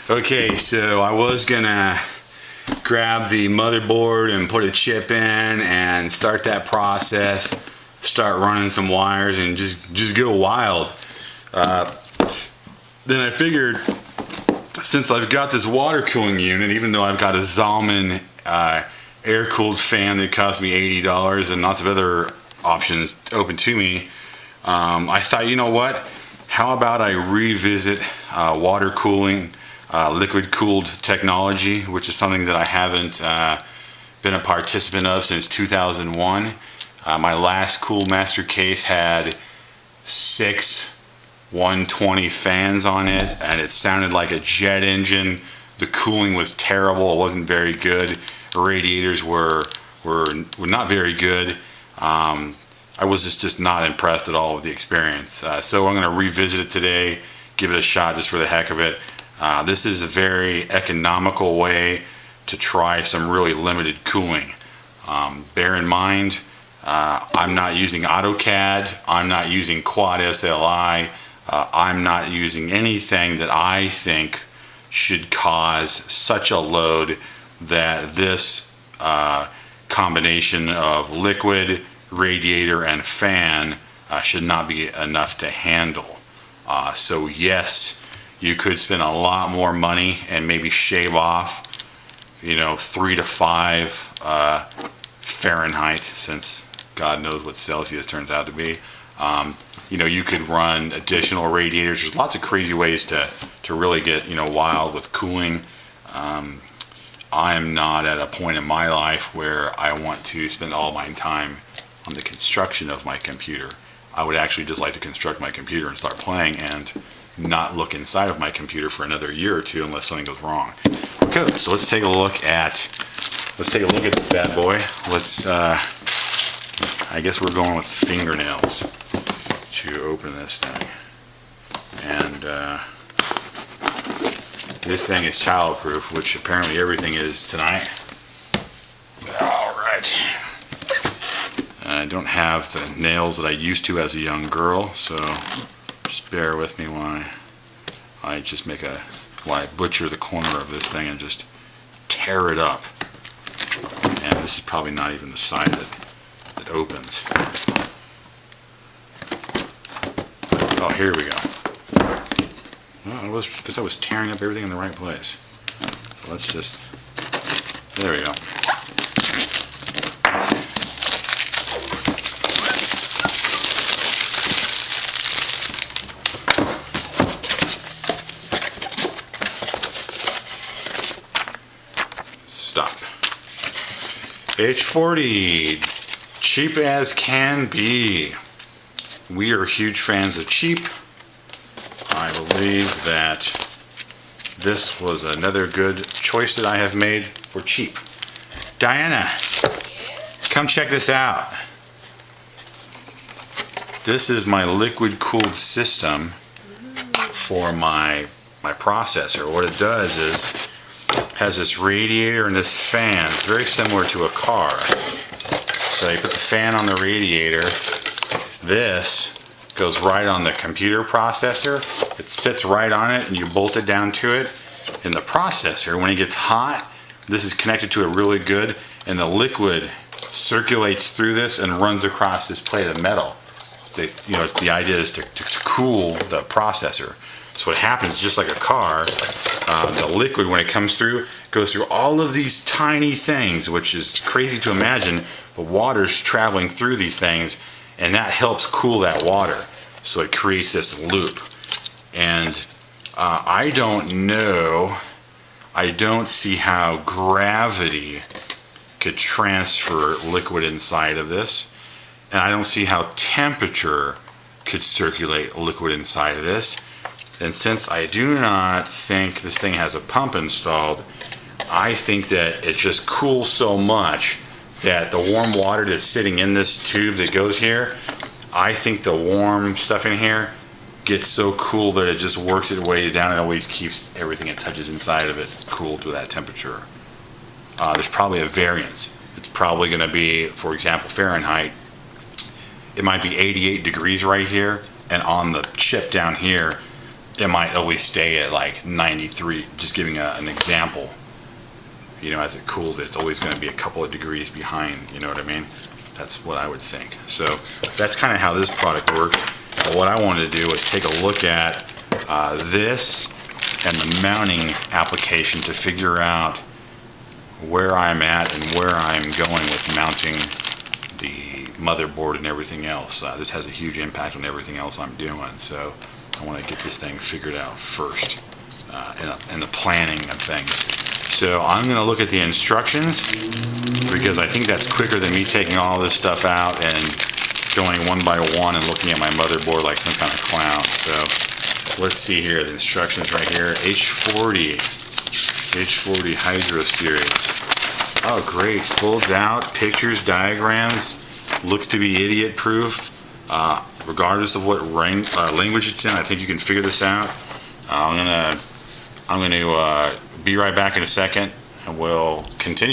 Okay, so I was gonna grab the motherboard and put a chip in and start that process, start running some wires and just go wild. Then I figured, since I've got this water cooling unit, even though I've got a Zalman air-cooled fan that cost me $80 and lots of other options open to me, I thought, you know what? How about I revisit water cooling, liquid cooled technology, which is something that I haven't been a participant of since 2001. My last Cool Master case had 6 120 fans on it, and it sounded like a jet engine. The cooling was terrible. It wasn't very good. The radiators were not very good. I was just not impressed at all with the experience. So I'm going to revisit it today, give it a shot just for the heck of it. This is a very economical way to try some really limited cooling. Bear in mind, I'm not using AutoCAD, I'm not using Quad SLI, I'm not using anything that I think should cause such a load that this combination of liquid, radiator, and fan should not be enough to handle. So yes, you could spend a lot more money and maybe shave off, 3 to 5 Fahrenheit, since God knows what Celsius turns out to be. You could run additional radiators. There's lots of crazy ways to really get wild with cooling. I'm not at a point in my life where I want to spend all my time on the construction of my computer. I would actually just like to construct my computer and start playing and not look inside of my computer for another year or two unless something goes wrong. Okay, so let's take a look at this bad boy. I guess we're going with fingernails to open this thing. And this thing is childproof, which apparently everything is tonight. Alright. I don't have the nails that I used to as a young girl, so just bear with me while I butcher the corner of this thing and just tear it up. And this is probably not even the side that opens. Oh, here we go. Well, because I was tearing up everything in the right place. So let's just, there we go. Stop. H40, cheap as can be. We are huge fans of cheap. I believe that this was another good choice that I have made for cheap. Diana, come check this out. This is my liquid cooled system for my processor. What it does is has this radiator and this fan. It's very similar to a car. So you put the fan on the radiator. This goes right on the computer processor. It sits right on it and you bolt it down to it. In the processor, when it gets hot, this is connected to it really good, and the liquid circulates through this and runs across this plate of metal. The idea is to cool the processor. So what happens, just like a car, the liquid, when it comes through, goes through all of these tiny things, which is crazy to imagine, but water's traveling through these things, and that helps cool that water. So it creates this loop. And I don't know, I don't see how gravity could transfer liquid inside of this. And I don't see how temperature could circulate liquid inside of this. And since I do not think this thing has a pump installed, I think that it just cools so much that the warm water that's sitting in this tube that goes here, I think the warm stuff in here gets so cool that it just works its way down and always keeps everything it touches inside of it cooled to that temperature. There's probably a variance. It's probably going to be, for example, Fahrenheit. It might be 88 degrees right here, and on the chip down here, it might always stay at like 93, just giving an example. You know, as it cools, it's always going to be a couple of degrees behind, you know what I mean? That's what I would think. So that's kind of how this product works. But what I wanted to do was take a look at this and the mounting application to figure out where I'm at and where I'm going with mounting the motherboard and everything else. This has a huge impact on everything else I'm doing, so I want to get this thing figured out first in the planning of things. So I'm going to look at the instructions because I think that's quicker than me taking all this stuff out and going one by one and looking at my motherboard like some kind of clown. So let's see here, the instructions right here. H40 Hydro Series. Oh great, folds out, pictures, diagrams, looks to be idiot proof. Regardless of what language it's in, I think you can figure this out. I'm gonna be right back in a second and we'll continue.